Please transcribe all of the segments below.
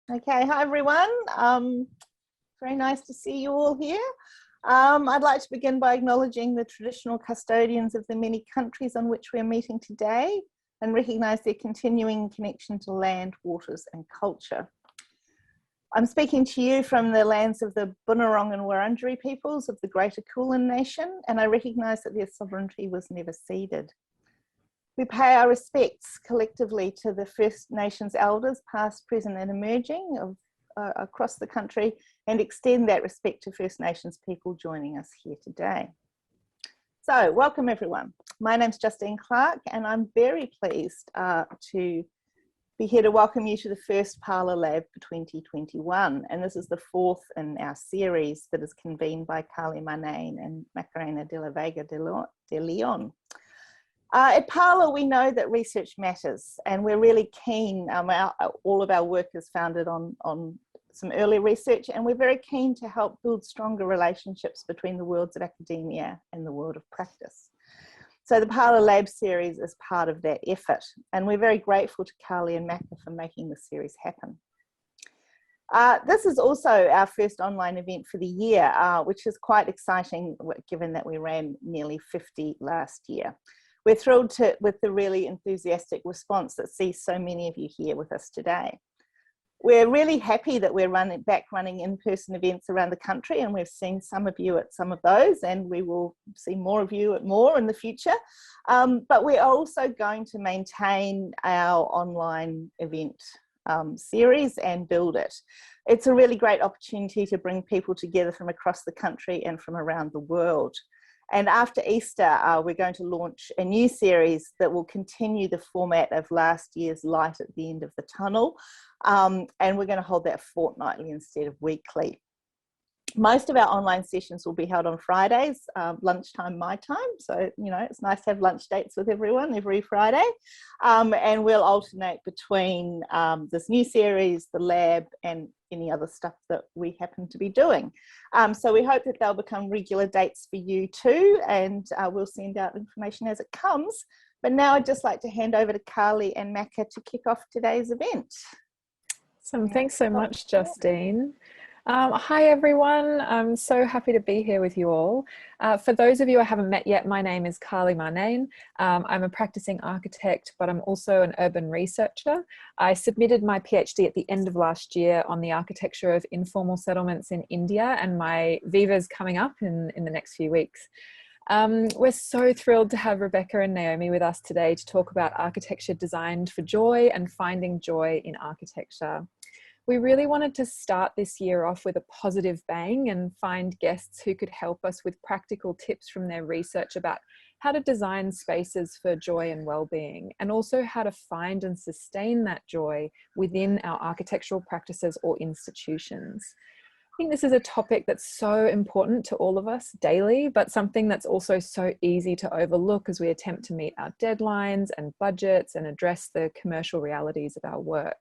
Okay, hi everyone. Very nice to see you all here. I'd like to begin by acknowledging the traditional custodians of the many countries on which we're meeting today and recognise their continuing connection to land, waters and culture. I'm speaking to you from the lands of the Bunurong and Wurundjeri peoples of the Greater Kulin Nation, and I recognise that their sovereignty was never ceded. We pay our respects collectively to the First Nations elders, past, present and emerging across the country, and extend that respect to First Nations people joining us here today. So, welcome everyone. My name's Justine Clark and I'm very pleased to be here to welcome you to the first Parlour Lab for 2021. And this is the fourth in our series that is convened by Carly Marnane and Macarena de la Vega de Leon. At Parlour, we know that research matters and we're really keen, all of our work is founded on some early research, and we're very keen to help build stronger relationships between the worlds of academia and the world of practice. So the Parlour Lab series is part of that effort, and we're very grateful to Carly and Macca for making this series happen. This is also our first online event for the year, which is quite exciting given that we ran nearly 50 last year. We're thrilled with the really enthusiastic response that sees so many of you here with us today. We're really happy that we're back running in-person events around the country, and we've seen some of you at some of those, and we will see more of you at more in the future. But we're also going to maintain our online event series and build it. It's a really great opportunity to bring people together from across the country and from around the world. And after Easter, we're going to launch a new series that will continue the format of last year's Light at the End of the Tunnel. And we're going to hold that fortnightly instead of weekly. Most of our online sessions will be held on Fridays, lunchtime my time. So, you know, it's nice to have lunch dates with everyone every Friday. And we'll alternate between this new series, the lab, and any other stuff that we happen to be doing. So we hope that they'll become regular dates for you too, and we'll send out information as it comes. But now I'd just like to hand over to Carly and Macca to kick off today's event. So thanks so much, Justine. Hi everyone, I'm so happy to be here with you all. For those of you I haven't met yet, my name is Carly Marnane. I'm a practicing architect, but I'm also an urban researcher. I submitted my PhD at the end of last year on the architecture of informal settlements in India, and my viva's coming up in the next few weeks. We're so thrilled to have Rebecca and Naomi with us today to talk about architecture designed for joy and finding joy in architecture. We really wanted to start this year off with a positive bang and find guests who could help us with practical tips from their research about how to design spaces for joy and well-being, and also how to find and sustain that joy within our architectural practices or institutions. I think this is a topic that's so important to all of us daily, but something that's also so easy to overlook as we attempt to meet our deadlines and budgets and address the commercial realities of our work.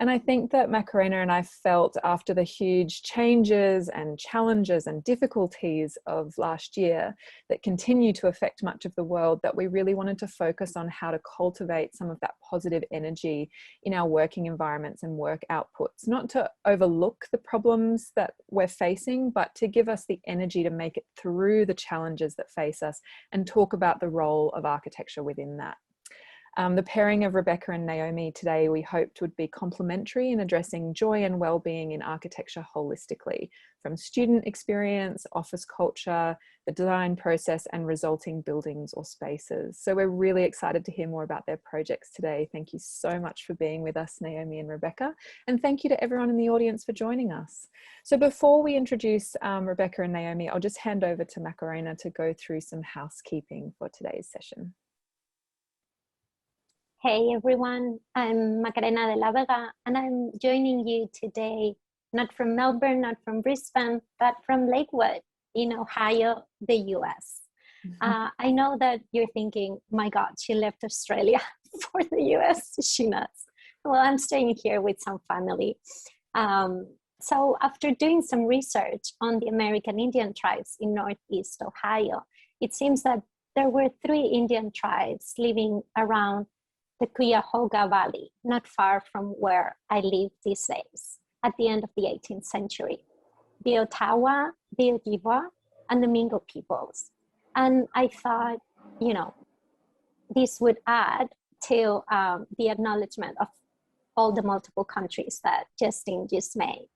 And I think that Macarena and I felt after the huge changes and challenges and difficulties of last year that continue to affect much of the world, that we really wanted to focus on how to cultivate some of that positive energy in our working environments and work outputs, not to overlook the problems that we're facing, but to give us the energy to make it through the challenges that face us and talk about the role of architecture within that. The pairing of Rebecca and Naomi today we hoped would be complementary in addressing joy and well-being in architecture holistically, from student experience, office culture, the design process and resulting buildings or spaces. So we're really excited to hear more about their projects today. Thank you so much for being with us, Naomi and Rebecca, and thank you to everyone in the audience for joining us. So before we introduce Rebecca and Naomi, I'll just hand over to Macarena to go through some housekeeping for today's session. Hey everyone, I'm Macarena de la Vega and I'm joining you today, not from Melbourne, not from Brisbane, but from Lakewood in Ohio, the US. I know that you're thinking, my God, she left Australia for the US, she nuts. Well, I'm staying here with some family. So after doing some research on the American Indian tribes in Northeast Ohio, it seems that there were 3 Indian tribes living around the Cuyahoga Valley, not far from where I live these days, at the end of the 18th century. The Ottawa, the Ojibwa, and the Mingo peoples. And I thought, you know, this would add to the acknowledgement of all the multiple countries that Justine just made.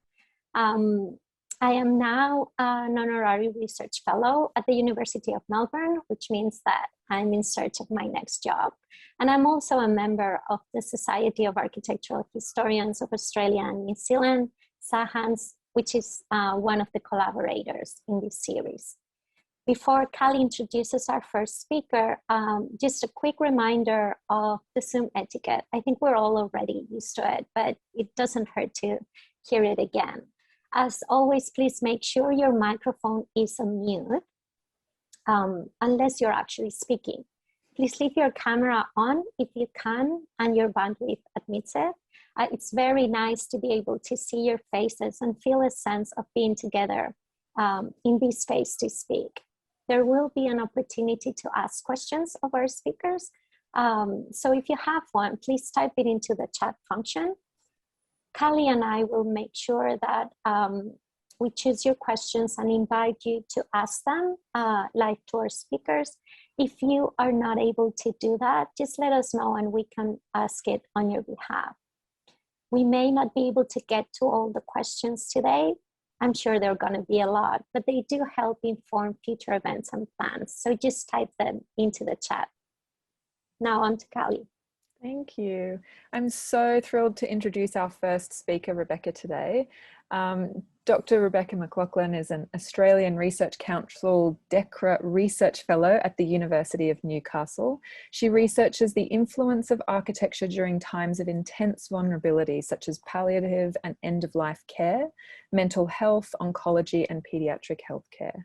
I am now an honorary research fellow at the University of Melbourne, which means that I'm in search of my next job. And I'm also a member of the Society of Architectural Historians of Australia and New Zealand, SAHANS, which is one of the collaborators in this series. Before Callie introduces our first speaker, just a quick reminder of the Zoom etiquette. I think we're all already used to it, but it doesn't hurt to hear it again. As always, please make sure your microphone is on mute, unless you're actually speaking. Please leave your camera on if you can and your bandwidth admits it. It's very nice to be able to see your faces and feel a sense of being together in this space to speak. There will be an opportunity to ask questions of our speakers. So if you have one, please type it into the chat function. Callie and I will make sure that we choose your questions and invite you to ask them live to our speakers. If you are not able to do that, just let us know and we can ask it on your behalf. We may not be able to get to all the questions today. I'm sure there are going to be a lot, but they do help inform future events and plans. So just type them into the chat. Now on to Callie. Thank you. I'm so thrilled to introduce our first speaker, Rebecca, today. Dr. Rebecca McLaughlin is an Australian Research Council DECRA Research Fellow at the University of Newcastle. She researches the influence of architecture during times of intense vulnerability, such as palliative and end-of-life care, mental health, oncology, and paediatric healthcare.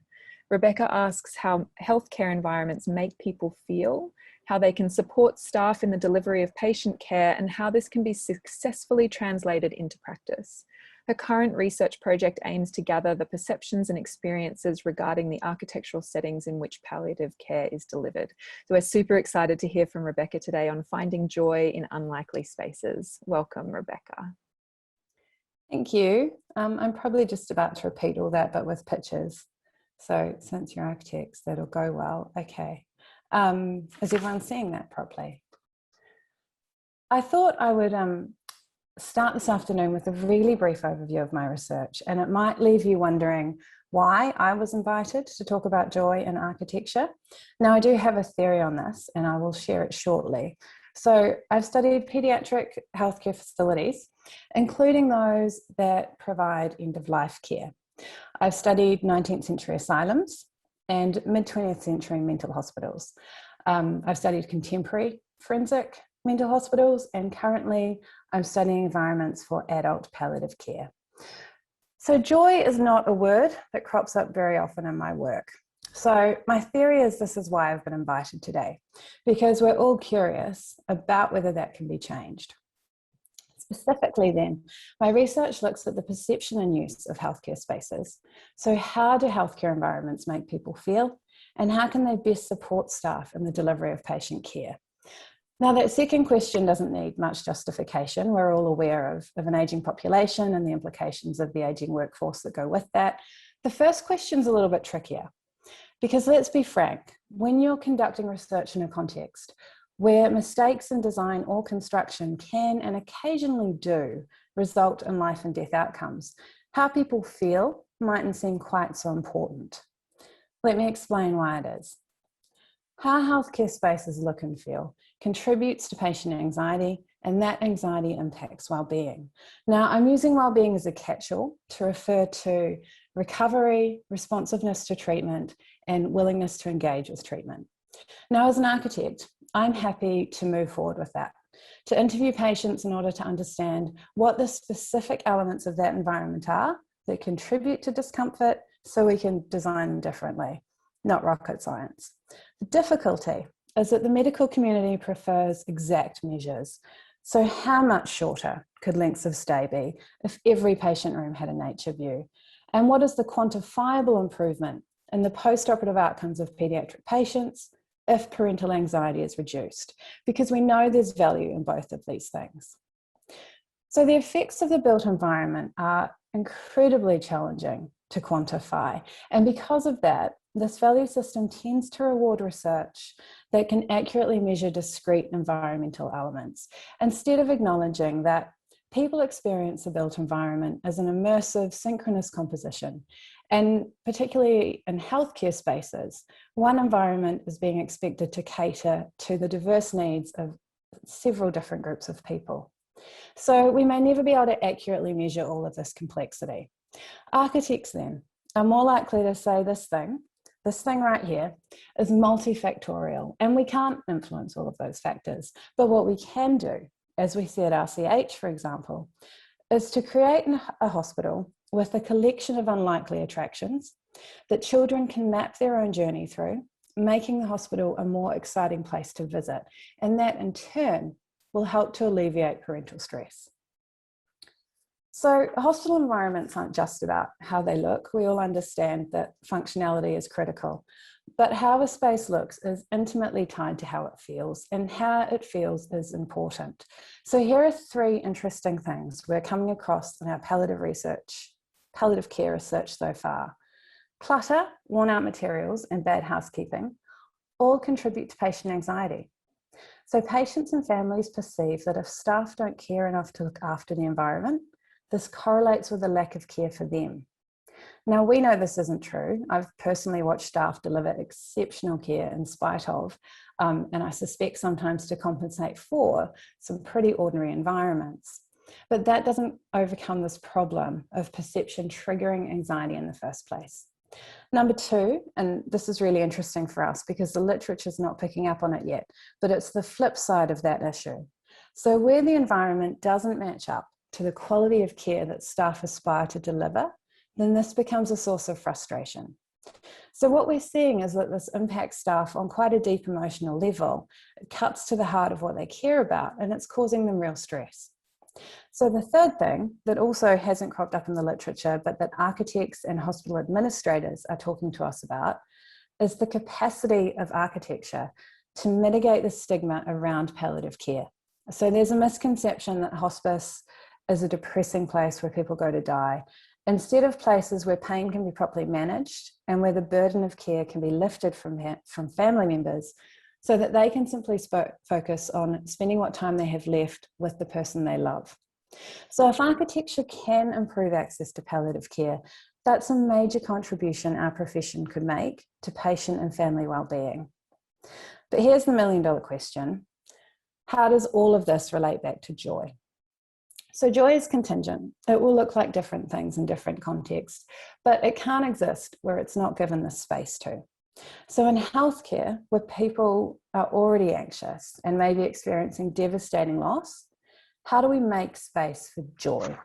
Rebecca asks how healthcare environments make people feel, how they can support staff in the delivery of patient care, and how this can be successfully translated into practice. Her current research project aims to gather the perceptions and experiences regarding the architectural settings in which palliative care is delivered. So we're super excited to hear from Rebecca today on finding joy in unlikely spaces. Welcome, Rebecca. Thank you. I'm probably just about to repeat all that, but with pictures. So since you're architects, that'll go well. Okay. Is everyone seeing that properly? I thought I would start this afternoon with a really brief overview of my research, and it might leave you wondering why I was invited to talk about joy in architecture. Now, I do have a theory on this, and I will share it shortly. So I've studied paediatric healthcare facilities, including those that provide end-of-life care. I've studied 19th century asylums and mid-20th century mental hospitals. I've studied contemporary forensic mental hospitals, and currently I'm studying environments for adult palliative care. So joy is not a word that crops up very often in my work. So my theory is this is why I've been invited today, because we're all curious about whether that can be changed. Specifically then, my research looks at the perception and use of healthcare spaces. So how do healthcare environments make people feel, and how can they best support staff in the delivery of patient care? Now, that second question doesn't need much justification. We're all aware of an aging population and the implications of the aging workforce that go with that. The first question's a little bit trickier, because let's be frank, when you're conducting research in a context where mistakes in design or construction can and occasionally do result in life and death outcomes, how people feel mightn't seem quite so important. Let me explain why it is. How healthcare spaces look and feel contributes to patient anxiety, and that anxiety impacts well-being. Now, I'm using well-being as a catch-all to refer to recovery, responsiveness to treatment, and willingness to engage with treatment. Now, as an architect, I'm happy to move forward with that, to interview patients in order to understand what the specific elements of that environment are that contribute to discomfort so we can design them differently. Not rocket science. The difficulty is that the medical community prefers exact measures. So how much shorter could lengths of stay be if every patient room had a nature view? And what is the quantifiable improvement in the post-operative outcomes of paediatric patients, if parental anxiety is reduced, because we know there's value in both of these things. So the effects of the built environment are incredibly challenging to quantify. And because of that, this value system tends to reward research that can accurately measure discrete environmental elements, instead of acknowledging that people experience the built environment as an immersive, synchronous composition. And particularly in healthcare spaces, one environment is being expected to cater to the diverse needs of several different groups of people. So we may never be able to accurately measure all of this complexity. Architects then are more likely to say this thing right here is multifactorial, and we can't influence all of those factors. But what we can do, as we see at RCH, for example, is to create a hospital with a collection of unlikely attractions that children can map their own journey through, making the hospital a more exciting place to visit. And that in turn will help to alleviate parental stress. So hospital environments aren't just about how they look. We all understand that functionality is critical, but how a space looks is intimately tied to how it feels, and how it feels is important. So here are 3 interesting things we're coming across in our palliative care research so far. Clutter, worn out materials, and bad housekeeping all contribute to patient anxiety. So patients and families perceive that if staff don't care enough to look after the environment, this correlates with a lack of care for them. Now, we know this isn't true. I've personally watched staff deliver exceptional care in spite of, and I suspect sometimes to compensate for, some pretty ordinary environments. But that doesn't overcome this problem of perception triggering anxiety in the first place. Number 2, and this is really interesting for us because the literature's not picking up on it yet, but it's the flip side of that issue. So where the environment doesn't match up to the quality of care that staff aspire to deliver, then this becomes a source of frustration. So what we're seeing is that this impacts staff on quite a deep emotional level. It cuts to the heart of what they care about, and it's causing them real stress. So the third thing that also hasn't cropped up in the literature, but that architects and hospital administrators are talking to us about, is the capacity of architecture to mitigate the stigma around palliative care. So there's a misconception that hospice is a depressing place where people go to die, instead of places where pain can be properly managed and where the burden of care can be lifted from family members, so that they can simply focus on spending what time they have left with the person they love. So if architecture can improve access to palliative care, that's a major contribution our profession could make to patient and family well-being. But here's the million-dollar question. How does all of this relate back to joy? So joy is contingent. It will look like different things in different contexts, but it can't exist where it's not given the space to. So in healthcare, where people are already anxious and maybe experiencing devastating loss, how do we make space for joy?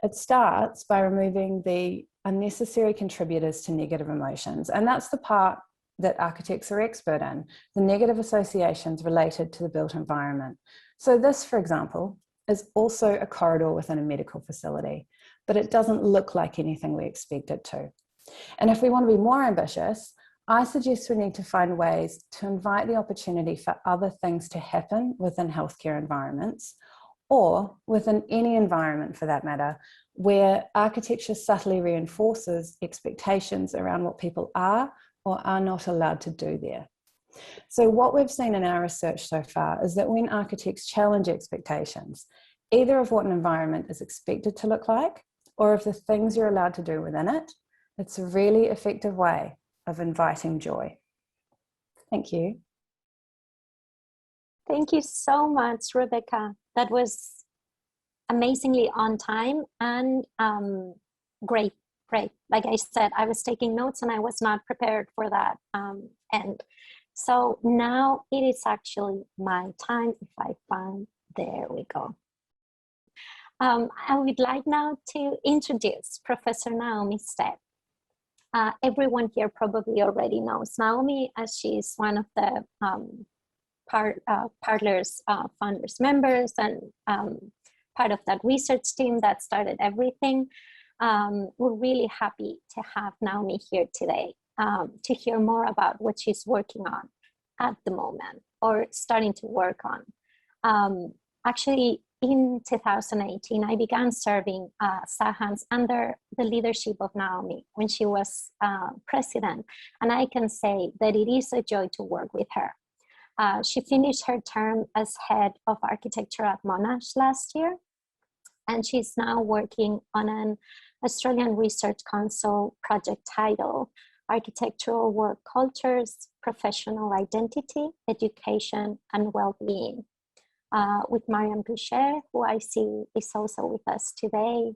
It starts by removing the unnecessary contributors to negative emotions. And that's the part that architects are expert in, the negative associations related to the built environment. So this, for example, is also a corridor within a medical facility, but it doesn't look like anything we expect it to. And if we want to be more ambitious, I suggest we need to find ways to invite the opportunity for other things to happen within healthcare environments, or within any environment for that matter, where architecture subtly reinforces expectations around what people are or are not allowed to do there. So what we've seen in our research so far is that when architects challenge expectations, either of what an environment is expected to look like, or of the things you're allowed to do within it, it's a really effective way of inviting joy. Thank you. Thank you so much, Rebecca. That was amazingly on time and great. Like I said, I was taking notes and I was not prepared for that end. So now it is actually my time. If I find, there we go. I would like now to introduce Professor Naomi Stepp. Everyone here probably already knows Naomi, as she's one of the Partners Founders members and part of that research team that started everything. We're really happy to have Naomi here today to hear more about what she's working on. at the moment or starting to work on. Actually, in 2018, I began serving Sahans under the leadership of Naomi when she was president. And I can say that it is a joy to work with her. She finished her term as head of architecture at Monash last year. And she's now working on an Australian Research Council project titled Architectural Work Cultures, Professional Identity, Education, and Well-being. With Mariam Boucher, who I see is also with us today,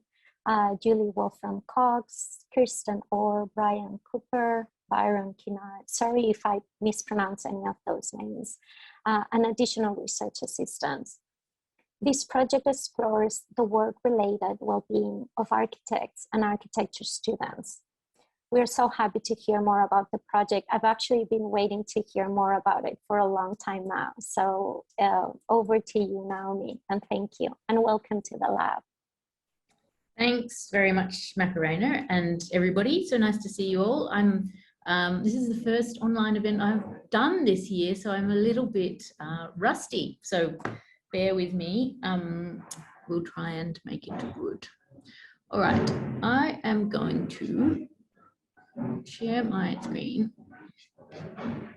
Julie Wolfram-Cox, Kirsten Orr, Brian Cooper, Byron Kinnard. Sorry if I mispronounce any of those names, and additional research assistants. This project explores the work-related well-being of architects and architecture students. We're so happy to hear more about the project. I've actually been waiting to hear more about it for a long time now. So over to you, Naomi, and thank you, and welcome to the lab. Thanks very much, Macarena, and everybody. So nice to see you all. This is the first online event I've done this year, so I'm a little bit rusty. So bear with me. We'll try and make it good. All right, I am going to share my screen and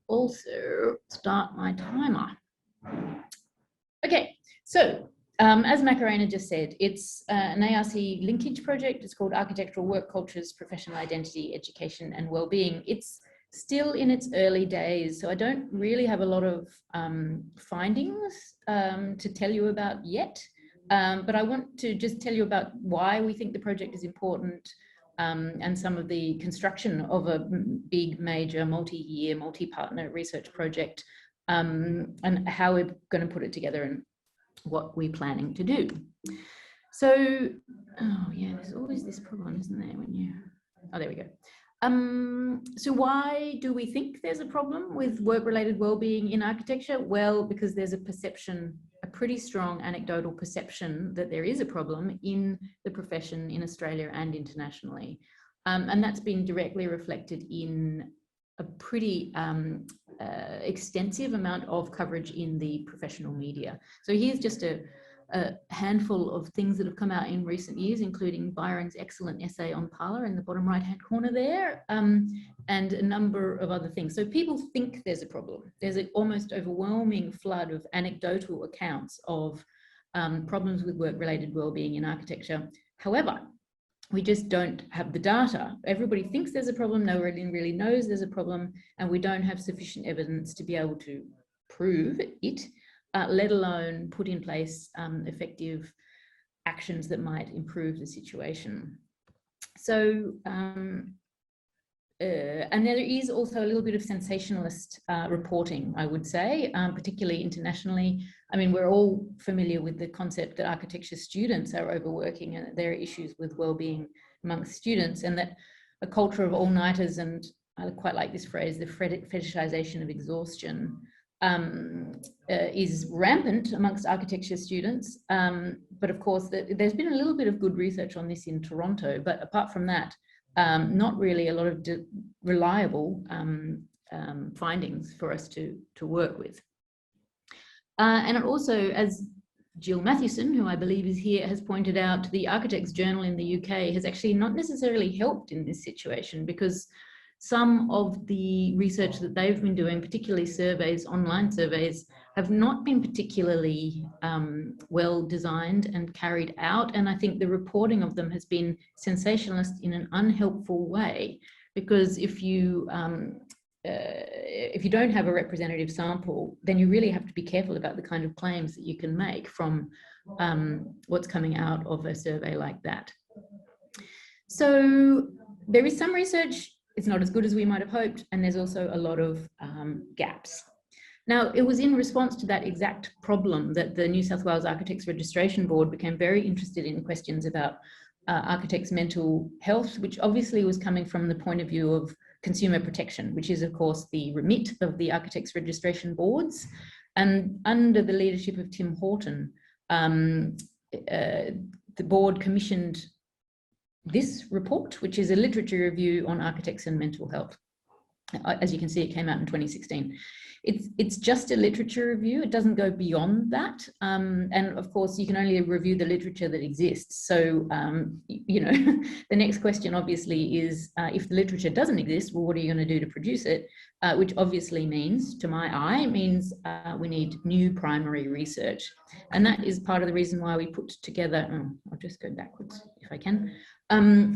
also start my timer. Okay, so as Macarena just said, it's an ARC linkage project. It's called Architectural Work Cultures, Professional Identity, Education and Wellbeing. It's still in its early days, so I don't really have a lot of findings to tell you about yet, but I want to just tell you about why we think the project is important, and some of the construction of a big, major, multi-year, multi-partner research project, and how we're going to put it together and what we're planning to do. So, oh yeah, there's always this problem, isn't there, when you, oh, there we go. So why do we think there's a problem with work-related well-being in architecture? Well, because there's a perception, a pretty strong anecdotal perception that there is a problem in the profession in Australia and internationally. And that's been directly reflected in a pretty extensive amount of coverage in the professional media. So here's just a handful of things that have come out in recent years, including Byron's excellent essay on Parler in the bottom right-hand corner there, and a number of other things. So people think there's a problem. There's an almost overwhelming flood of anecdotal accounts of problems with work-related well-being in architecture. However, we just don't have the data. Everybody thinks there's a problem, nobody really knows there's a problem, and we don't have sufficient evidence to be able to prove it, let alone put in place effective actions that might improve the situation. So, and there is also a little bit of sensationalist reporting, I would say, particularly internationally. I mean, we're all familiar with the concept that architecture students are overworking and that there are issues with well-being amongst students, and that a culture of all-nighters, and I quite like this phrase, the fetishization of exhaustion, is rampant amongst architecture students. But of course, there's been a little bit of good research on this in Toronto, but apart from that, not really a lot of reliable findings for us to work with. And it also, as Jill Mathewson, who I believe is here, has pointed out, the Architects Journal in the UK has actually not necessarily helped in this situation, because some of the research that they've been doing, particularly surveys, online surveys, have not been particularly well designed and carried out. And I think the reporting of them has been sensationalist in an unhelpful way, because if you don't have a representative sample, then you really have to be careful about the kind of claims that you can make from what's coming out of a survey like that. So there is some research. It's not as good as we might have hoped, and there's also a lot of gaps. Now, it was in response to that exact problem that the New South Wales Architects Registration Board became very interested in questions about architects' mental health, which obviously was coming from the point of view of consumer protection, which is, of course, the remit of the Architects Registration Boards. And under the leadership of Tim Horton, the board commissioned this report, which is a literature review on architects and mental health. As you can see, it came out in 2016. It's just a literature review. It doesn't go beyond that. And of course, you can only review the literature that exists. So, you know, the next question obviously is, if the literature doesn't exist, well, what are you going to do to produce it? Which obviously means, to my eye, means we need new primary research. And that is part of the reason why we put together, I'll just go backwards if I can,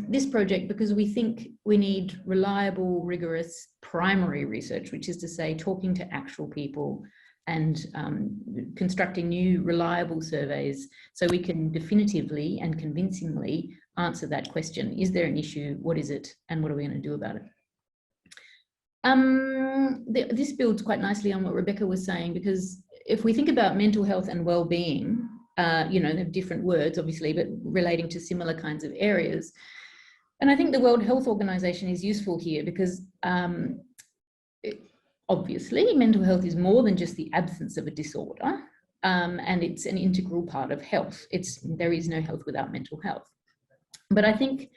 this project, because we think we need reliable, rigorous primary research, which is to say talking to actual people and constructing new reliable surveys so we can definitively and convincingly answer that question. Is there an issue? What is it? And what are we going to do about it? This builds quite nicely on what Rebecca was saying, because if we think about mental health and well-being, you know, they're different words, obviously, but relating to similar kinds of areas. And I think the World Health Organization is useful here because obviously mental health is more than just the absence of a disorder, and it's an integral part of health. There is no health without mental health. But I think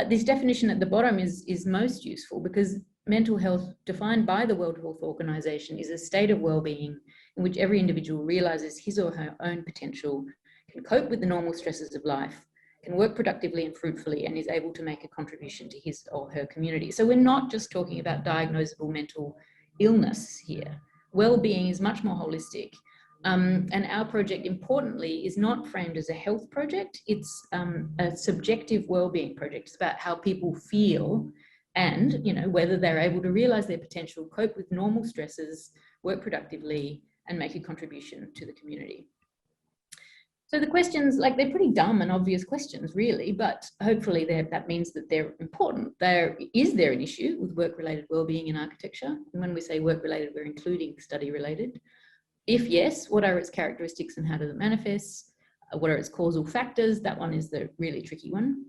this definition at the bottom is most useful, because mental health, defined by the World Health Organization, is a state of well-being in which every individual realizes his or her own potential, can cope with the normal stresses of life, can work productively and fruitfully, and is able to make a contribution to his or her community. So we're not just talking about diagnosable mental illness here. Well-being is much more holistic. And our project, importantly, is not framed as a health project. It's a subjective well-being project. It's about how people feel and, you know, whether they're able to realize their potential, cope with normal stresses, work productively, and make a contribution to the community. So the questions, like, they're pretty dumb and obvious questions, really, but hopefully that means that they're important. Is there an issue with work-related well-being in architecture? And when we say work-related, we're including study-related. If yes, what are its characteristics and how does it manifest? What are its causal factors? That one is the really tricky one.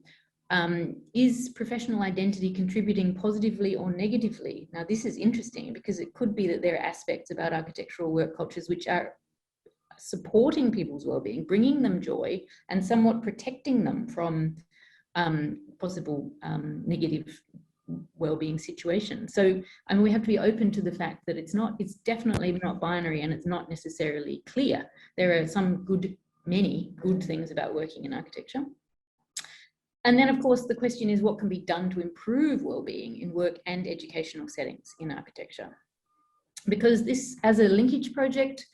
Is professional identity contributing positively or negatively? Now, this is interesting because it could be that there are aspects about architectural work cultures which are supporting people's well-being, bringing them joy, and somewhat protecting them from possible negative well-being situations. So, I mean, we have to be open to the fact that it's definitely not binary, and it's not necessarily clear. There are many good things about working in architecture. And then, of course, the question is, what can be done to improve well-being in work and educational settings in architecture? Because this, as a linkage project,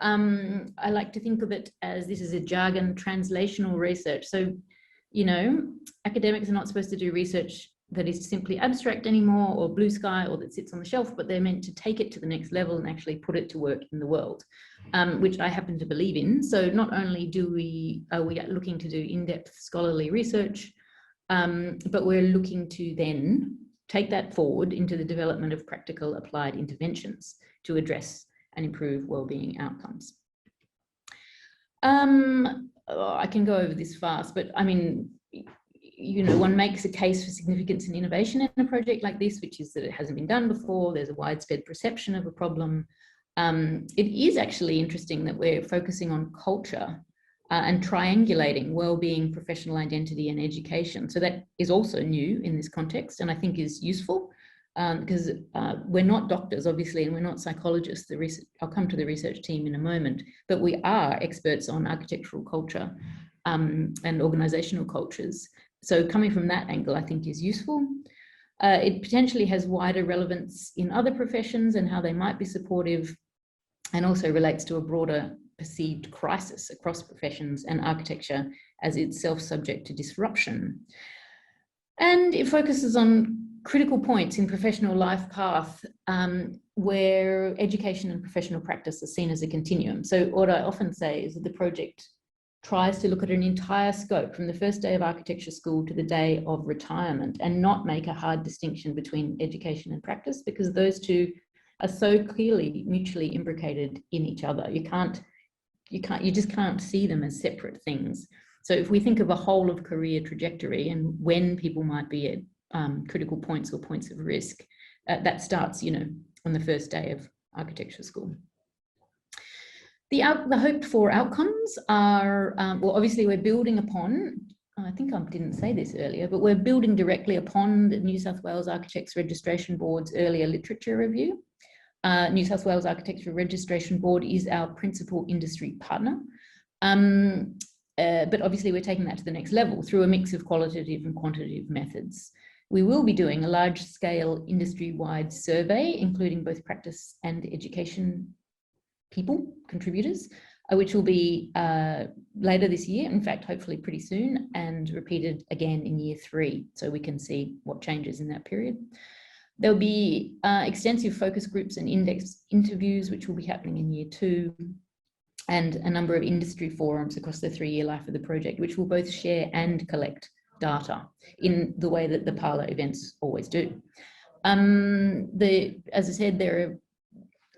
I like to think of it as, this is a jargon, translational research. So, you know, academics are not supposed to do research that is simply abstract anymore, or blue sky, or that sits on the shelf, but they're meant to take it to the next level and actually put it to work in the world, which I happen to believe in. So not only are we looking to do in-depth scholarly research, but we're looking to then take that forward into the development of practical applied interventions to address and improve well-being outcomes. I can go over this fast, but I mean, you know, one makes a case for significance and innovation in a project like this, which is that it hasn't been done before. There's a widespread perception of a problem. It is actually interesting that we're focusing on culture and triangulating well-being, professional identity, and education. So that is also new in this context, and I think is useful because we're not doctors, obviously, and we're not psychologists. I'll come to the research team in a moment, but we are experts on architectural culture and organizational cultures. So coming from that angle, I think, is useful. It potentially has wider relevance in other professions and how they might be supportive, and also relates to a broader perceived crisis across professions and architecture as itself subject to disruption. And it focuses on critical points in professional life path where education and professional practice are seen as a continuum. So what I often say is that the project tries to look at an entire scope from the first day of architecture school to the day of retirement, and not make a hard distinction between education and practice, because those two are so clearly mutually imbricated in each other. You just can't see them as separate things. So if we think of a whole of career trajectory and when people might be at critical points or points of risk, that starts, you know, on the first day of architecture school. The hoped for outcomes are, well, obviously we're building upon I think I didn't say this earlier, but we're building directly upon the New South Wales Architects Registration Board's earlier literature review. New South Wales Architecture Registration Board is our principal industry partner. But obviously we're taking that to the next level through a mix of qualitative and quantitative methods. We will be doing a large-scale industry-wide survey, including both practice and education people, contributors, which will be later this year, in fact, hopefully pretty soon, and repeated again in year 3, so we can see what changes in that period. There'll be extensive focus groups and index interviews, which will be happening in year 2, and a number of industry forums across the 3-year life of the project, which will both share and collect data in the way that the Parlour events always do. As I said, there are,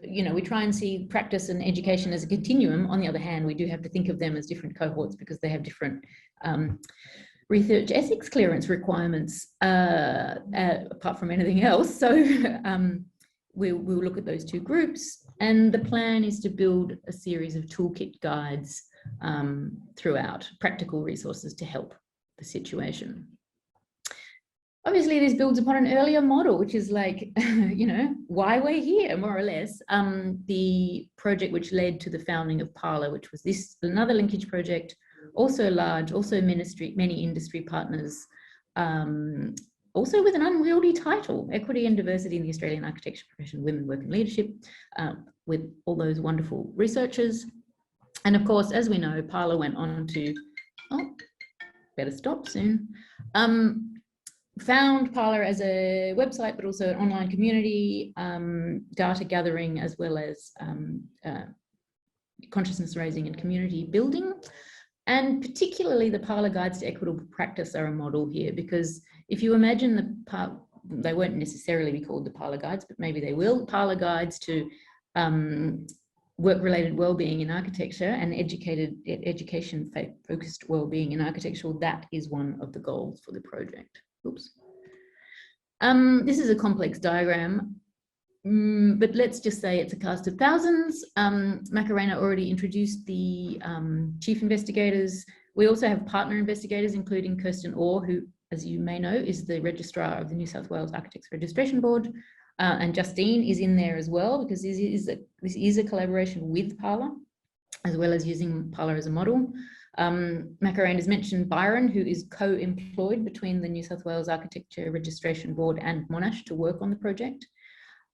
we try and see practice and education as a continuum. On the other hand, we do have to think of them as different cohorts because they have different research ethics clearance requirements apart from anything else. So we'll look at those 2 groups, and the plan is to build a series of toolkit guides throughout, practical resources to help the situation. Obviously, this builds upon an earlier model, which is like, why we're here, more or less. The project which led to the founding of Parlour, which was another linkage project, also large, also many industry partners, also with an unwieldy title, Equity and Diversity in the Australian Architecture Profession, Women, Work and Leadership, with all those wonderful researchers. And of course, as we know, Parlour went on to, better stop soon, found Parlour as a website, but also an online community, data gathering, as well as consciousness raising and community building. And particularly the Parlour Guides to Equitable Practice are a model here, because if you imagine they won't necessarily be called the Parlour Guides, but maybe they will, Parlour Guides to work-related wellbeing in architecture and education-focused wellbeing in architecture, that is one of the goals for the project. Oops. This is a complex diagram, but let's just say it's a cast of thousands. Macarena already introduced the chief investigators. We also have partner investigators, including Kirsten Orr, who, as you may know, is the registrar of the New South Wales Architects Registration Board. And Justine is in there as well, because this is a collaboration with Parlour, as well as using Parlour as a model. Macarena has mentioned Byron, who is co-employed between the New South Wales Architecture Registration Board and Monash to work on the project.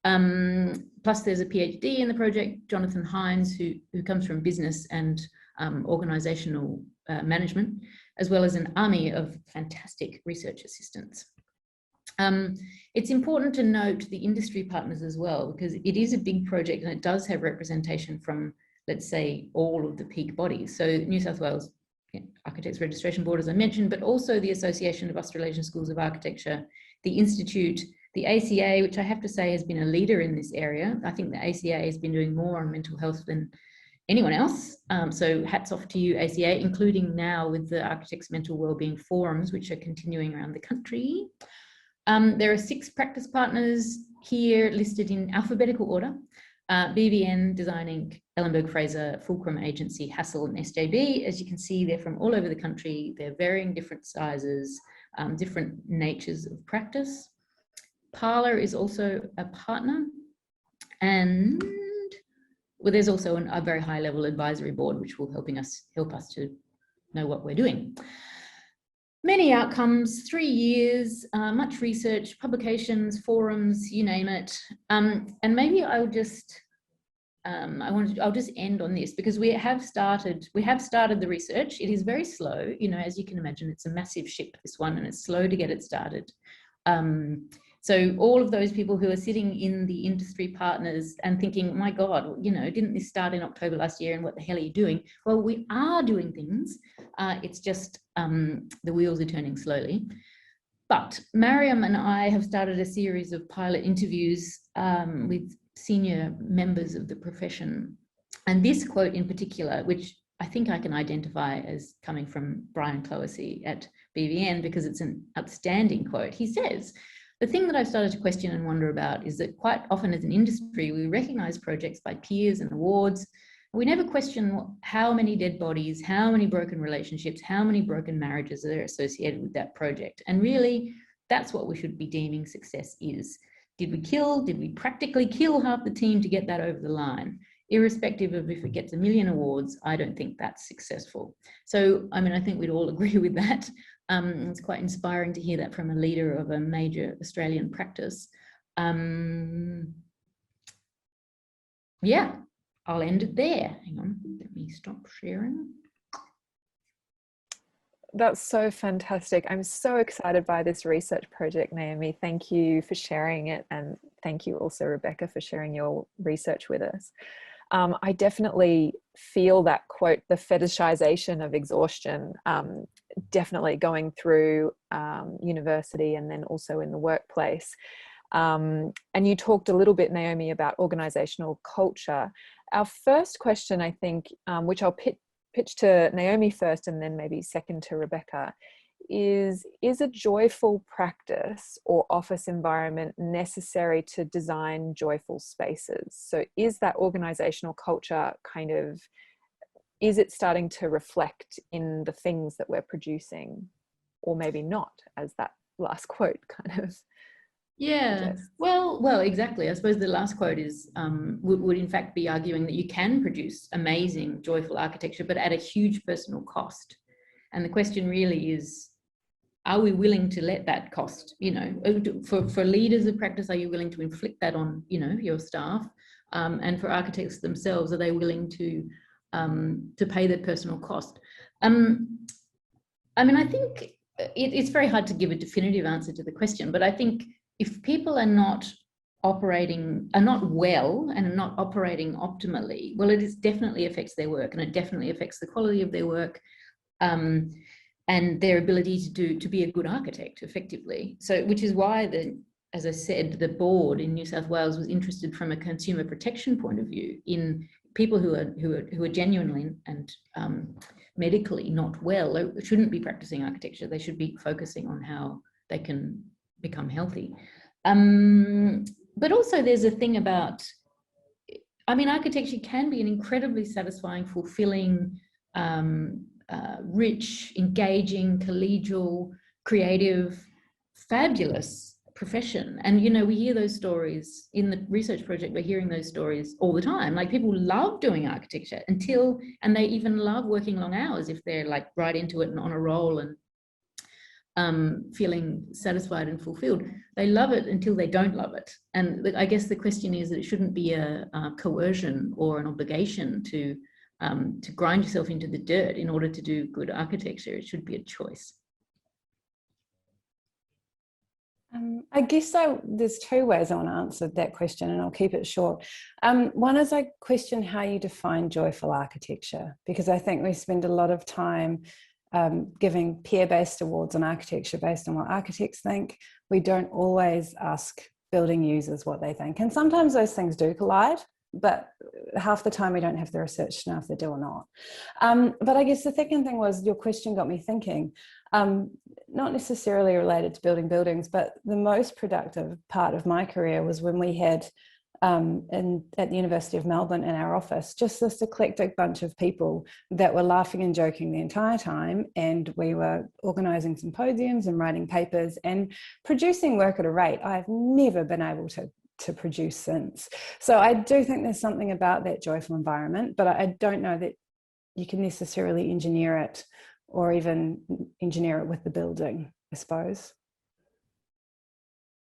Plus there's a PhD in the project, Jonathan Hines, who comes from business and organisational management, as well as an army of fantastic research assistants. It's important to note the industry partners as well, because it is a big project and it does have representation from, let's say, all of the peak bodies. So New South Wales Architects Registration Board, as I mentioned, but also the Association of Australasian Schools of Architecture, the Institute, the ACA, which I have to say has been a leader in this area. I think the ACA has been doing more on mental health than anyone else. So hats off to you, ACA, including now with the Architects Mental Wellbeing Forums, which are continuing around the country. There are 6 practice partners here listed in alphabetical order. BVN, Design Inc., Ellenberg Fraser, Fulcrum Agency, Hassel and SJB. As you can see, they're from all over the country. They're varying different sizes, different natures of practice. Parlour is also a partner, and well, there's also a very high level advisory board, which will help us to know what we're doing. Many outcomes, 3 years, much research, publications, forums, you name it. And maybe I'll just end on this, because we have started the research. It is very slow, as you can imagine, it's a massive ship, this one, and it's slow to get it started. So all of those people who are sitting in the industry partners and thinking, my God, didn't this start in October last year and what the hell are you doing? Well, we are doing things. It's just the wheels are turning slowly. But Mariam and I have started a series of pilot interviews with senior members of the profession. And this quote in particular, which I think I can identify as coming from Brian Cloesy at BVN, because it's an outstanding quote. He says, "The thing that I've started to question and wonder about is that quite often as an industry, we recognise projects by peers and awards, We never question how many dead bodies, how many broken relationships, how many broken marriages are associated with that project. And really, that's what we should be deeming success is. Did we practically kill half the team to get that over the line? Irrespective of if it gets 1 million awards, I don't think that's successful. So, I mean, I think we'd all agree with that. It's quite inspiring to hear that from a leader of a major Australian practice. Yeah, I'll end it there. Hang on, let me stop sharing. That's so fantastic. I'm so excited by this research project, Naomi. Thank you for sharing it. And thank you also, Rebecca, for sharing your research with us. I definitely feel that quote, the fetishization of exhaustion, definitely going through university and then also in the workplace. And you talked a little bit, Naomi, about organizational culture. Our first question, I think, which I'll pitch to Naomi first and then maybe second to Rebecca, is a joyful practice or office environment necessary to design joyful spaces? So is that organizational culture kind of, is it starting to reflect in the things that we're producing, or maybe not, as that last quote kind of suggests? Well, exactly. I suppose the last quote is would in fact be arguing that you can produce amazing, joyful architecture, but at a huge personal cost. And the question really is, are we willing to let that cost, you know, for leaders of practice, are you willing to inflict that on, you know, your staff? And for architects themselves, are they willing to pay that personal cost? I mean, I think it's very hard to give a definitive answer to the question, but I think if people are not operating, are not well and are not operating optimally, well, it definitely affects their work, and it definitely affects the quality of their work. And their ability to be a good architect effectively. So, which is why as I said, the board in New South Wales was interested from a consumer protection point of view in people who are genuinely and medically not well. They shouldn't be practicing architecture. They should be focusing on how they can become healthy. But also there's a thing about, I mean, architecture can be an incredibly satisfying, fulfilling, rich, engaging, collegial, creative, fabulous profession. And, you know, we hear those stories in the research project. We're hearing those stories all the time. Like, people love doing architecture and they even love working long hours if they're like right into it and on a roll and feeling satisfied and fulfilled. They love it until they don't love it. And I guess the question is that it shouldn't be a coercion or an obligation to grind yourself into the dirt in order to do good architecture. It should be a choice. I guess there's two ways I want to answer that question, and I'll keep it short. One is I question how you define joyful architecture, because I think we spend a lot of time giving peer-based awards on architecture based on what architects think. We don't always ask building users what they think. And sometimes those things do collide, but half the time we don't have the research to know if they do or not. But I guess the second thing was, your question got me thinking, not necessarily related to building buildings, but the most productive part of my career was when we had at the University of Melbourne in our office, just this eclectic bunch of people that were laughing and joking the entire time. And we were organising symposiums and writing papers and producing work at a rate I've never been able to produce since. So I do think there's something about that joyful environment, but I don't know that you can necessarily engineer it or even engineer it with the building, I suppose.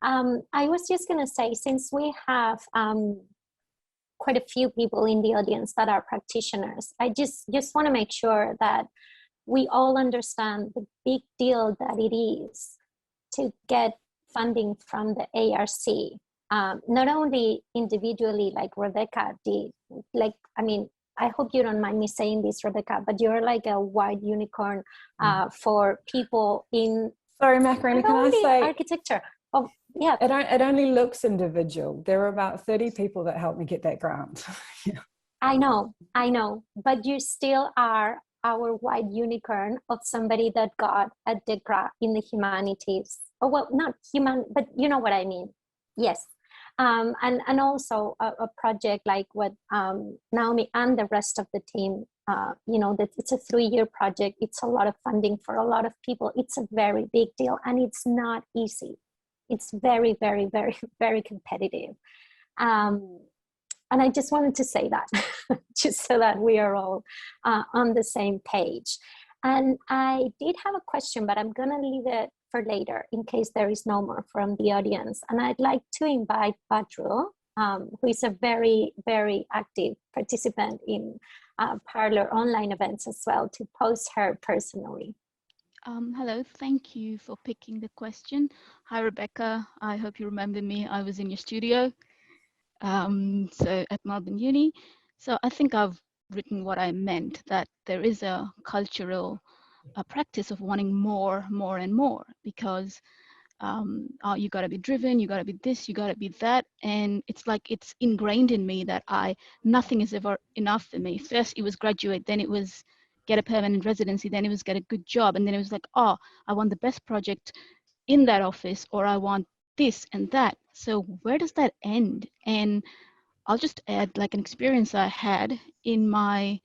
I was just going to say, since we have quite a few people in the audience that are practitioners, I just want to make sure that we all understand the big deal that it is to get funding from the ARC. Not only individually, like Rebecca did, like, I mean, I hope you don't mind me saying this, Rebecca, but you're like a white unicorn for people in... Sorry, Macarena, can I say... architecture. Oh, yeah. It only looks individual. There were about 30 people that helped me get that grant. Yeah. I know, but you still are our white unicorn of somebody that got a DECRA in the humanities. Oh, well, not human, but you know what I mean. Yes. And also a project like what Naomi and the rest of the team, that it's a 3-year project. It's a lot of funding for a lot of people. It's a very big deal, and it's not easy. It's very, very, very, very competitive. And I just wanted to say that, just so that we are all on the same page. And I did have a question, but I'm going to leave it for later in case there is no more from the audience. And I'd like to invite Badru, who is a very, very active participant in Parlor online events as well, to pose her personally. Hello, thank you for picking the question. Hi, Rebecca. I hope you remember me. I was in your studio, so at Melbourne Uni. So I think I've written what I meant, that there is a cultural practice of wanting more and more, because you got to be driven, you got to be this, you got to be that, and it's like it's ingrained in me that nothing is ever enough for me. First it was graduate, then it was get a permanent residency, then it was get a good job, and then it was like, oh, I want the best project in that office, or I want this and that. So where does that end? And I'll just add like an experience I had in my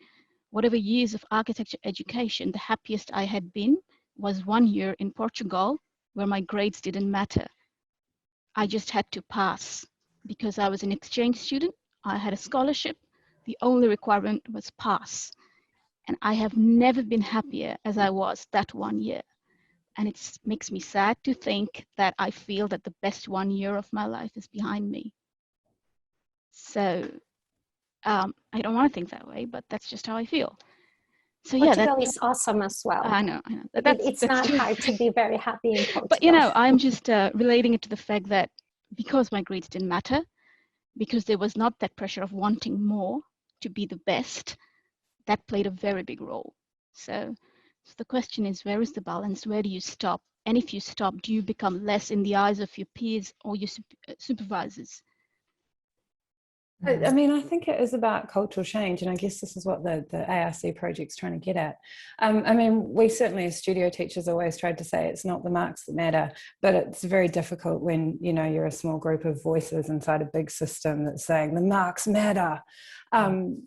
whatever years of architecture education. The happiest I had been was 1 year in Portugal, where my grades didn't matter. I just had to pass because I was an exchange student. I had a scholarship. The only requirement was pass. And I have never been happier as I was that 1 year. And it makes me sad to think that I feel that the best 1 year of my life is behind me. So I don't want to think that way, but that's just how I feel. So yeah, Portugal is awesome as well. I know. It's not hard to be very happy in Portugal. But I'm just relating it to the fact that because my grades didn't matter, because there was not that pressure of wanting more to be the best, that played a very big role. So the question is, where is the balance? Where do you stop? And if you stop, do you become less in the eyes of your peers or your supervisors? I mean, I think it is about cultural change, and I guess this is what the ARC project's trying to get at. I mean, we certainly as studio teachers always tried to say it's not the marks that matter, but it's very difficult when, you're a small group of voices inside a big system that's saying the marks matter. And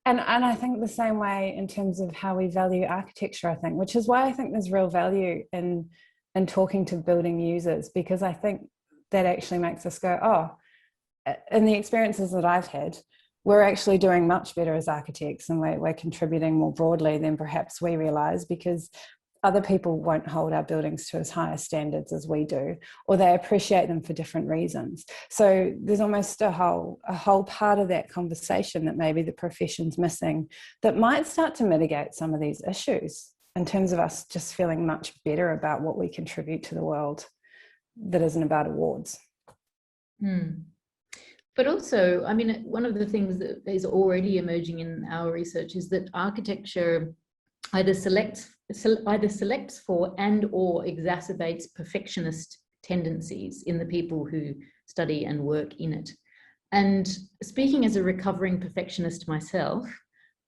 I think the same way in terms of how we value architecture, I think, which is why I think there's real value in talking to building users, because I think that actually makes us go, oh, in the experiences that I've had, we're actually doing much better as architects, and we're contributing more broadly than perhaps we realise, because other people won't hold our buildings to as high standards as we do, or they appreciate them for different reasons. So there's almost a whole part of that conversation that maybe the profession's missing, that might start to mitigate some of these issues in terms of us just feeling much better about what we contribute to the world that isn't about awards. But also, I mean, one of the things that is already emerging in our research is that architecture either selects for and or exacerbates perfectionist tendencies in the people who study and work in it. And speaking as a recovering perfectionist myself,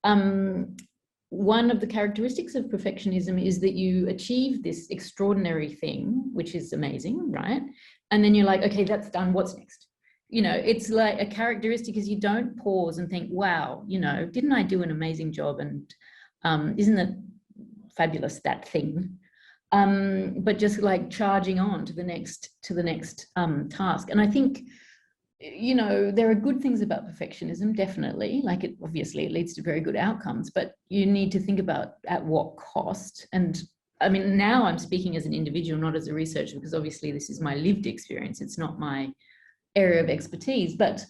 one of the characteristics of perfectionism is that you achieve this extraordinary thing, which is amazing, right? And then you're like, okay, that's done, what's next? It's like a characteristic is you don't pause and think, wow, didn't I do an amazing job? And isn't it fabulous, that thing? But just like charging on to the next task. And I think, there are good things about perfectionism, definitely. Like obviously it leads to very good outcomes, but you need to think about at what cost. And I mean, now I'm speaking as an individual, not as a researcher, because obviously this is my lived experience. It's not my area of expertise, but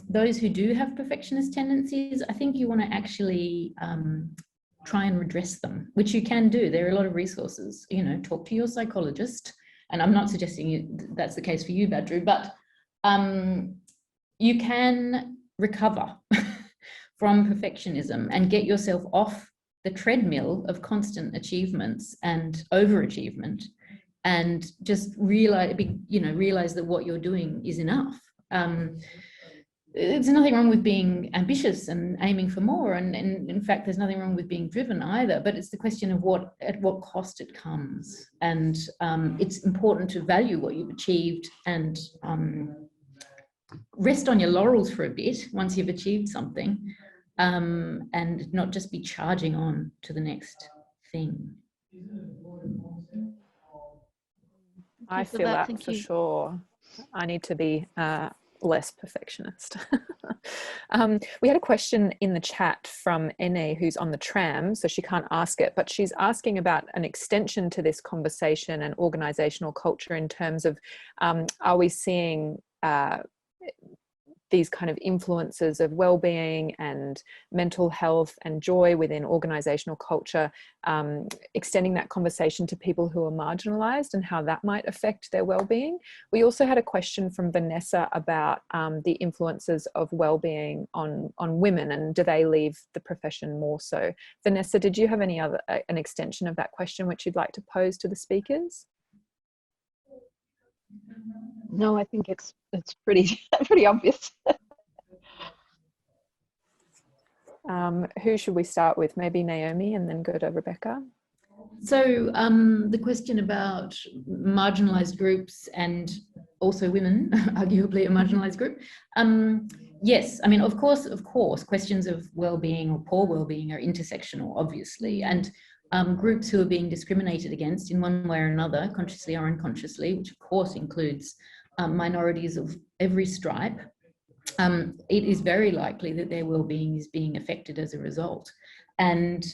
those who do have perfectionist tendencies, I think you want to actually try and redress them, which you can do. There are a lot of resources, talk to your psychologist, and I'm not suggesting that's the case for you, Badru, but you can recover from perfectionism and get yourself off the treadmill of constant achievements and overachievement, and just realize that what you're doing is enough. There's nothing wrong with being ambitious and aiming for more, and in fact there's nothing wrong with being driven either, but it's the question of at what cost it comes. And it's important to value what you've achieved and rest on your laurels for a bit once you've achieved something, and not just be charging on to the next thing. I for feel that, that thank for you. sure. I need to be less perfectionist. We had a question in the chat from Ene, who's on the tram, so she can't ask it, but she's asking about an extension to this conversation and organizational culture in terms of, are we seeing these kind of influences of well-being and mental health and joy within organizational culture, extending that conversation to people who are marginalized and how that might affect their well-being. We also had a question from Vanessa about the influences of well-being on women, and do they leave the profession more so? Vanessa, did you have any other an extension of that question which you'd like to pose to the speakers? No, I think it's pretty pretty obvious. Who should we start with? Maybe Naomi and then go to Rebecca. So the question about marginalized groups and also women, arguably a marginalized group. Yes, I mean, of course, questions of well-being or poor well-being are intersectional, obviously, and groups who are being discriminated against in one way or another, consciously or unconsciously, which of course includes minorities of every stripe, it is very likely that their well-being is being affected as a result. And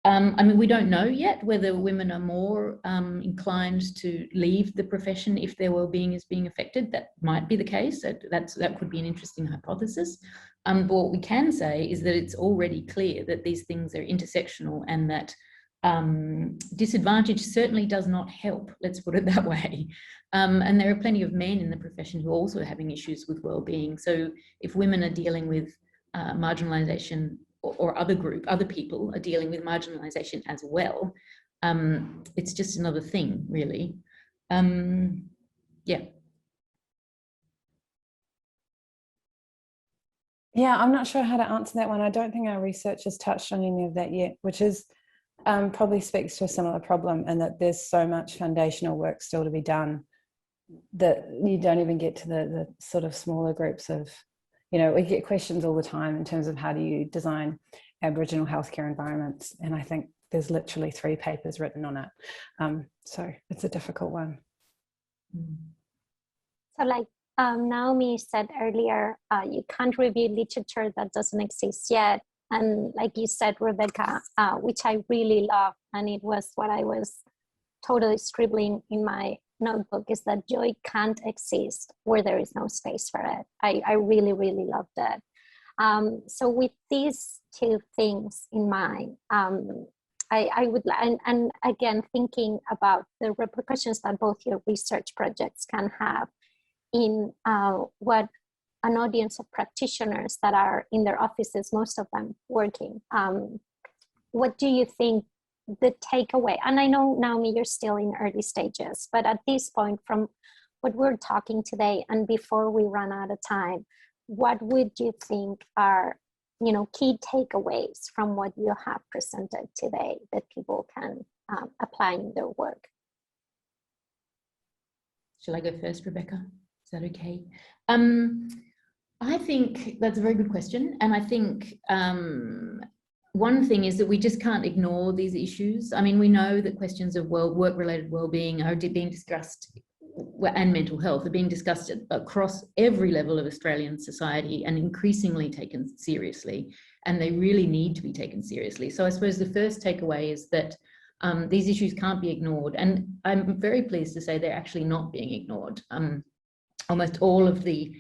I mean, we don't know yet whether women are more inclined to leave the profession if their well-being is being affected. That might be the case. That could be an interesting hypothesis. But what we can say is that it's already clear that these things are intersectional, and that disadvantage certainly does not help, let's put it that way. And there are plenty of men in the profession who are also having issues with well-being. So if women are dealing with marginalization, or other people are dealing with marginalization as well, it's just another thing, really. Yeah. Yeah, I'm not sure how to answer that one. I don't think our research has touched on any of that yet, which is probably speaks to a similar problem, and that there's so much foundational work still to be done that you don't even get to the sort of smaller groups of, you know, we get questions all the time in terms of how do you design Aboriginal healthcare environments, and I think there's literally 3 papers written on it. So it's a difficult one. So like Naomi said earlier, you can't review literature that doesn't exist yet. And like you said, Rebecca, which I really love, and it was what I was totally scribbling in my notebook, is that joy can't exist where there is no space for it. I really, really love that. So with these 2 things in mind, I would, and again, thinking about the repercussions that both your research projects can have in what an audience of practitioners that are in their offices, most of them working. What do you think the takeaway? And I know, Naomi, you're still in early stages, but at this point, from what we're talking today and before we run out of time, what would you think are, you know, key takeaways from what you have presented today that people can apply in their work? Shall I go first, Rebecca? Is that okay? I think that's a very good question. And I think one thing is that we just can't ignore these issues. I mean, we know that questions of work-related well-being are being discussed, and mental health are being discussed across every level of Australian society and increasingly taken seriously. And they really need to be taken seriously. So I suppose the first takeaway is that these issues can't be ignored. And I'm very pleased to say they're actually not being ignored. Almost all of the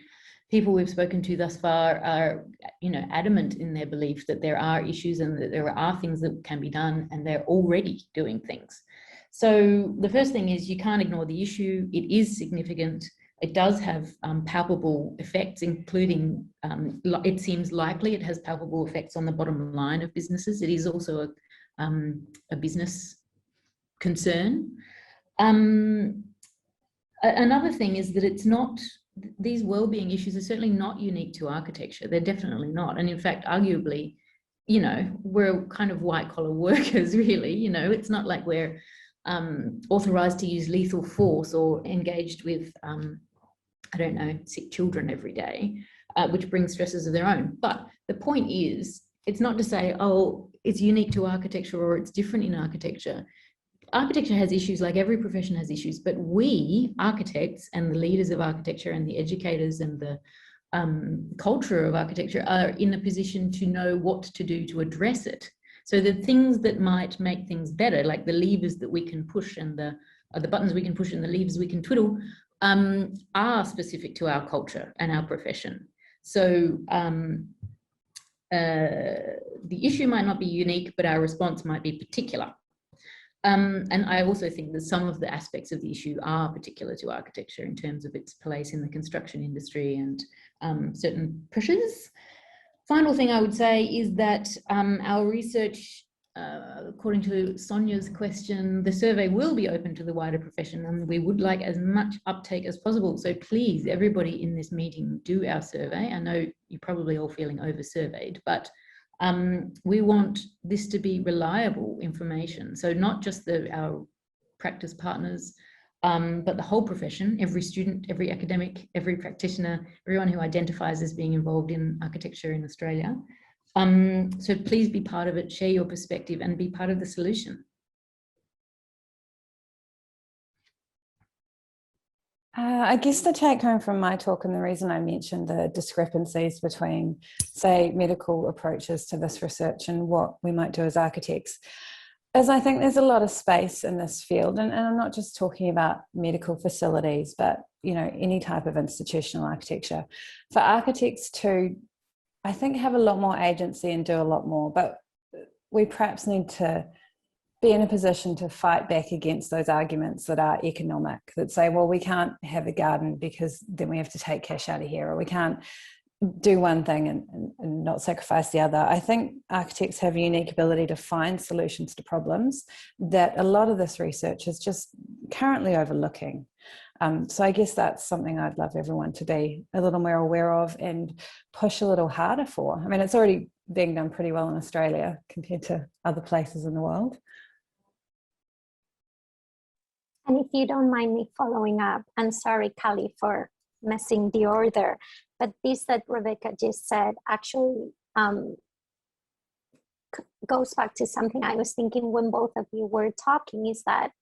people we've spoken to thus far are, you know, adamant in their belief that there are issues and that there are things that can be done, and they're already doing things. So the first thing is you can't ignore the issue. It is significant. It does have palpable effects, including, it seems likely it has palpable effects on the bottom line of businesses. It is also a business concern. Another thing is that it's not, these well-being issues are certainly not unique to architecture. They're definitely not. And in fact, arguably, you know, we're kind of white-collar workers, really. You know, it's not like we're authorized to use lethal force or engaged with I don't know, sick children every day, which brings stresses of their own. But the point is, it's not to say, oh, it's unique to architecture or it's different in architecture. Architecture has issues like every profession has issues, but we architects and the leaders of architecture and the educators and the culture of architecture are in a position to know what to do to address it. So the things that might make things better, like the levers that we can push and the buttons we can push and the levers we can twiddle, are specific to our culture and our profession. So the issue might not be unique, but our response might be particular. And I also think that some of the aspects of the issue are particular to architecture in terms of its place in the construction industry and certain pressures. Final thing I would say is that our research, according to Sonia's question, the survey will be open to the wider profession, and we would like as much uptake as possible. So please, everybody in this meeting, do our survey. I know you're probably all feeling over-surveyed, but we want this to be reliable information. So not just our practice partners, but the whole profession, every student, every academic, every practitioner, everyone who identifies as being involved in architecture in Australia. So please be part of it, share your perspective and be part of the solution. I guess the take home from my talk, and the reason I mentioned the discrepancies between, say, medical approaches to this research and what we might do as architects, is I think there's a lot of space in this field, and I'm not just talking about medical facilities, but any type of institutional architecture, for architects to, I think, have a lot more agency and do a lot more. But we perhaps need to be in a position to fight back against those arguments that are economic, that say, well, we can't have a garden because then we have to take cash out of here, or we can't do one thing and not sacrifice the other. I think architects have a unique ability to find solutions to problems that a lot of this research is just currently overlooking. So I guess that's something I'd love everyone to be a little more aware of and push a little harder for. I mean, it's already being done pretty well in Australia compared to other places in the world. And if you don't mind me following up, and sorry, Kali, for messing the order, but this that Rebecca just said actually goes back to something I was thinking when both of you were talking, is that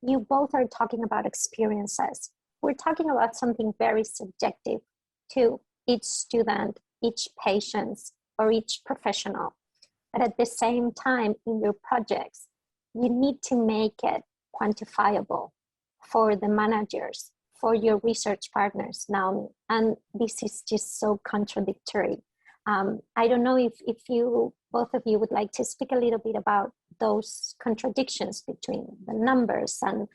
you both are talking about experiences. We're talking about something very subjective to each student, each patient, or each professional. But at the same time, in your projects, you need to make it quantifiable for the managers, for your research partners now. And this is just so contradictory. I don't know if you, both of you, would like to speak a little bit about those contradictions between the numbers. And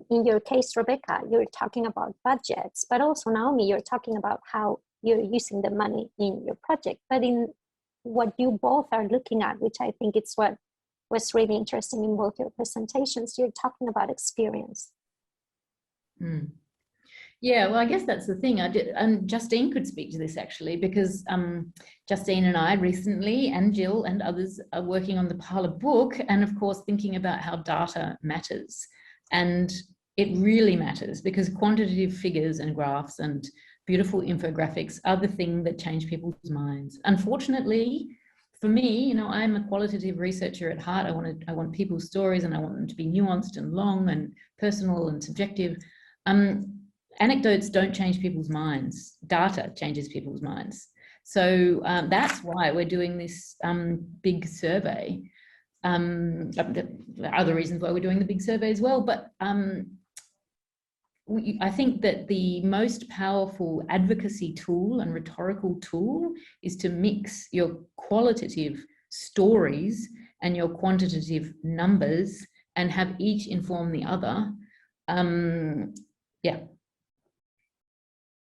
in your case, Rebecca, you're talking about budgets, but also Naomi, you're talking about how you're using the money in your project. But in what you both are looking at, which I think it's what was really interesting in both your presentations, you're talking about experience. Yeah, well, I guess that's the thing. And Justine could speak to this actually, because Justine and I recently, and Jill and others, are working on the Parlour book, and of course thinking about how data matters. And it really matters, because quantitative figures and graphs and beautiful infographics are the thing that change people's minds. Unfortunately, for me, I'm a qualitative researcher at heart. I want people's stories, and I want them to be nuanced and long and personal and subjective. Anecdotes don't change people's minds. Data changes people's minds. So that's why we're doing this big survey. There are other reasons why we're doing the big survey as well, but I think that the most powerful advocacy tool and rhetorical tool is to mix your qualitative stories and your quantitative numbers and have each inform the other. Yeah.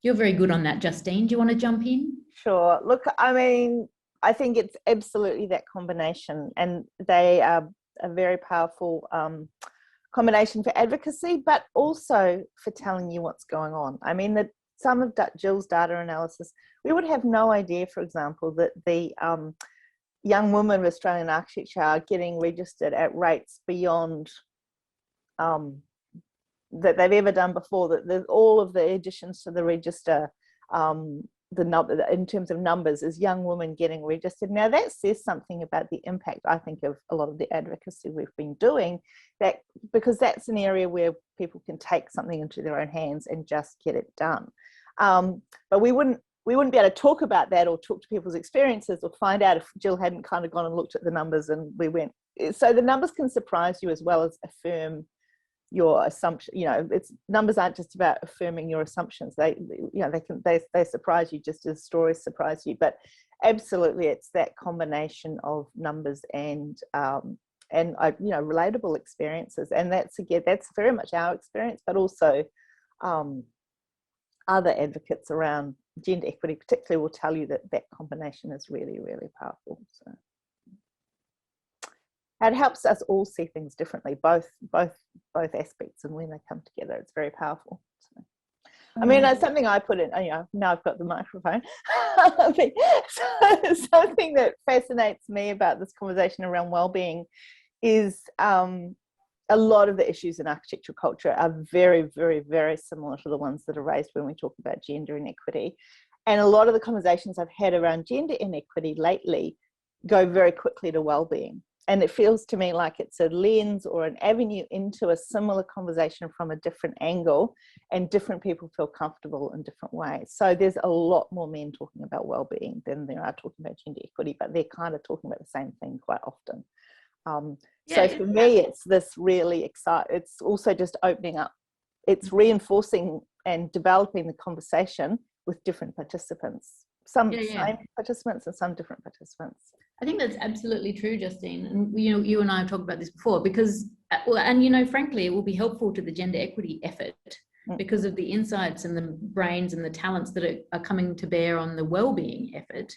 You're very good on that, Justine. Do you want to jump in? Sure. Look, I mean, I think it's absolutely that combination, and they are a very powerful combination for advocacy, but also for telling you what's going on. I mean, that some of Jill's data analysis, we would have no idea, for example, that the young women of Australian architecture are getting registered at rates beyond that they've ever done before, that there's all of the additions to the register, the number in terms of numbers, is young women getting registered. Now that says something about the impact, I think, of a lot of the advocacy we've been doing, that because that's an area where people can take something into their own hands and just get it done. But we wouldn't be able to talk about that or talk to people's experiences or find out if Jill hadn't kind of gone and looked at the numbers and we went. So the numbers can surprise you as well as affirm your assumption. You know, it's numbers aren't just about affirming your assumptions. They surprise you just as stories surprise you. But absolutely, it's that combination of numbers and relatable experiences, and that's very much our experience, but also other advocates around gender equity particularly will tell you that that combination is really, really powerful. So it helps us all see things differently, both aspects, and when they come together, it's very powerful. So, I mean, it's something I put in, now I've got the microphone. Something that fascinates me about this conversation around wellbeing is a lot of the issues in architectural culture are very, very, very similar to the ones that are raised when we talk about gender inequity. And a lot of the conversations I've had around gender inequity lately go very quickly to wellbeing. And it feels to me like it's a lens or an avenue into a similar conversation from a different angle, and different people feel comfortable in different ways. So there's a lot more men talking about wellbeing than there are talking about gender equity, but they're kind of talking about the same thing quite often. So for me, it's this really exciting, it's also just opening up, it's reinforcing and developing the conversation with different participants, some same participants and some different participants. I think that's absolutely true, Justine. And you and I have talked about this before, because, and frankly, it will be helpful to the gender equity effort because of the insights and the brains and the talents that are coming to bear on the wellbeing effort.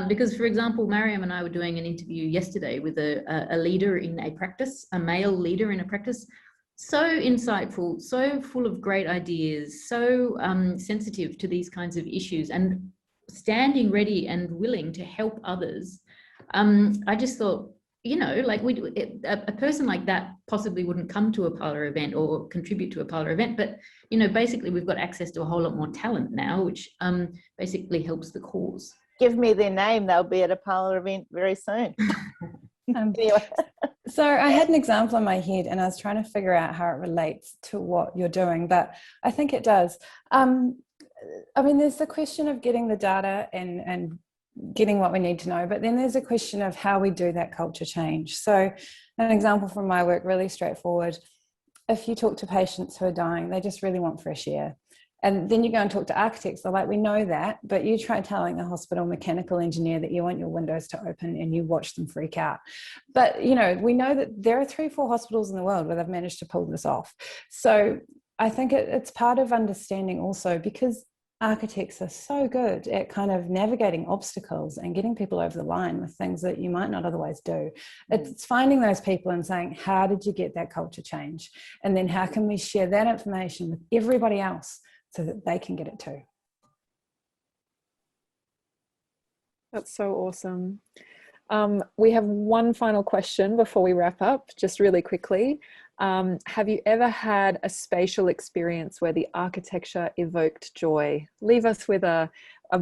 Because, for example, Mariam and I were doing an interview yesterday with a leader in a practice, a male leader in a practice, so insightful, so full of great ideas, so sensitive to these kinds of issues and standing ready and willing to help others. I just thought, a person like that possibly wouldn't come to a parlour event or contribute to a parlour event, but, basically we've got access to a whole lot more talent now, which basically helps the cause. Give me their name, they'll be at a parlour event very soon. Anyway. So I had an example in my head and I was trying to figure out how it relates to what you're doing, but I think it does. I mean, there's the question of getting the data and getting what we need to know, but then there's a question of how we do that culture change. So an example from my work, really straightforward. If you talk to patients who are dying, they just really want fresh air. And then you go and talk to architects, they're like, we know that, but you try telling a hospital mechanical engineer that you want your windows to open and you watch them freak out. But, we know that there are 3-4 hospitals in the world where they've managed to pull this off. So I think it's part of understanding also, because architects are so good at kind of navigating obstacles and getting people over the line with things that you might not otherwise do. It's finding those people and saying, how did you get that culture change? And then how can we share that information with everybody else so that they can get it too? That's so awesome. We have one final question before we wrap up, just really quickly. Have you ever had a spatial experience where the architecture evoked joy? Leave us with a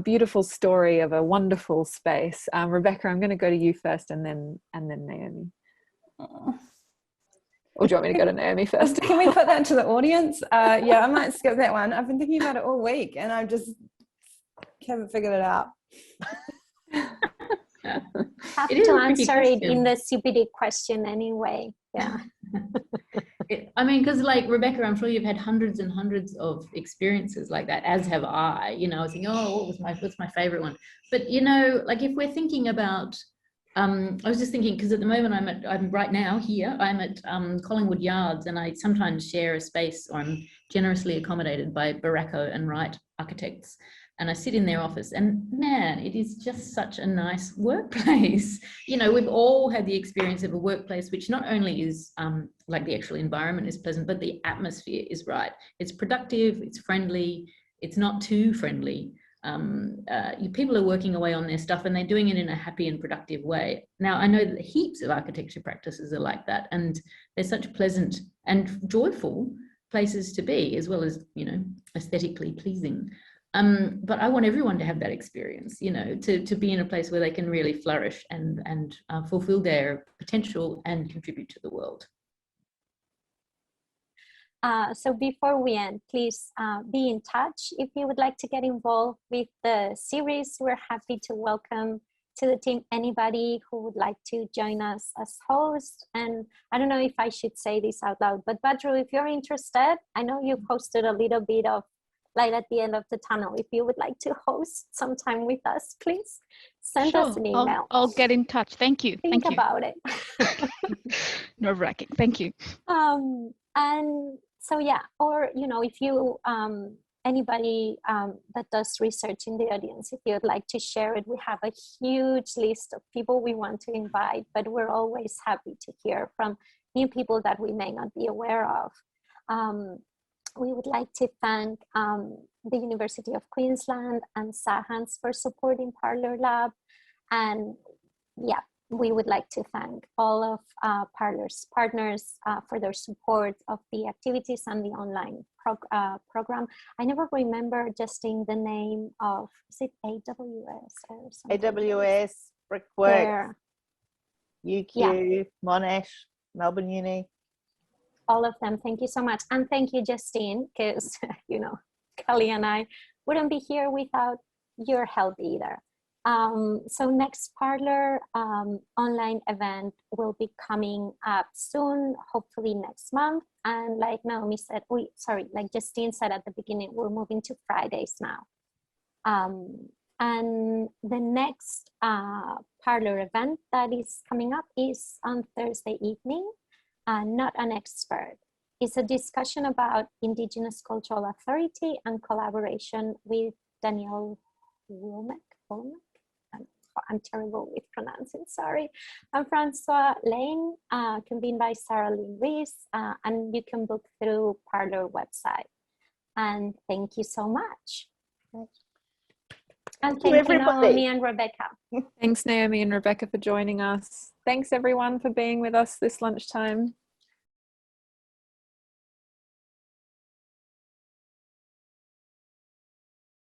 beautiful story of a wonderful space. Rebecca, I'm going to go to you first and then Naomi. Or do you want me to go to Naomi first? Can we put that to the audience? Yeah, I might skip that one. I've been thinking about it all week and I just haven't figured it out. Have to answer it in the CPD question anyway. Yeah. I mean, because like Rebecca, I'm sure you've had hundreds and hundreds of experiences like that, as have I. I was thinking, what's my favorite one? But like if we're thinking about, I was just thinking, because at the moment I'm right now here, I'm at Collingwood Yards, and I sometimes share a space, or I'm generously accommodated by Baracco and Wright Architects. And I sit in their office, and man, it is just such a nice workplace. We've all had the experience of a workplace which not only is like the actual environment is pleasant, but the atmosphere is right. It's productive, it's friendly, it's not too friendly. People are working away on their stuff and they're doing it in a happy and productive way. Now, I know that heaps of architecture practices are like that, and they're such pleasant and joyful places to be, as well as, you know, aesthetically pleasing. But I want everyone to have that experience, you know, to be in a place where they can really flourish and fulfill their potential and contribute to the world. So before we end, please be in touch. If you would like to get involved with the series, we're happy to welcome to the team anybody who would like to join us as host. And I don't know if I should say this out loud, but Badru, if you're interested, I know you posted a little bit of light at the end of the tunnel. If you would like to host sometime with us, please send us an email. I'll get in touch. Thank you. Think about it. Nerve-wracking. Thank you. And so, yeah, or, you know, if you, anybody that does research in the audience, if you'd like to share it, we have a huge list of people we want to invite, but we're always happy to hear from new people that we may not be aware of. We would like to thank the University of Queensland and Sahans for supporting Parlor Lab. And yeah, we would like to thank all of Parlor's partners for their support of the activities and the online program. I never remember, Justine, the name of, is it AWS or something? AWS, Brickworks, UQ, Monash, Melbourne Uni. All of them. Thank you so much. And thank you, Justine, because, you know, Kelly and I wouldn't be here without your help either. So next Parlor online event will be coming up soon, hopefully next month. And like Naomi said, like Justine said at the beginning, we're moving to Fridays now. And the next Parlor event that is coming up is on Thursday evening. Not an expert. It's a discussion about Indigenous Cultural Authority and collaboration with Daniel Womack. I'm terrible with pronouncing, sorry. And Francois Lane, convened by Sarah Lynn Rees, and you can book through Parlor website. And thank you so much. And thank you, Naomi and Rebecca. Thanks, Naomi and Rebecca, for joining us. Thanks, everyone, for being with us this lunchtime.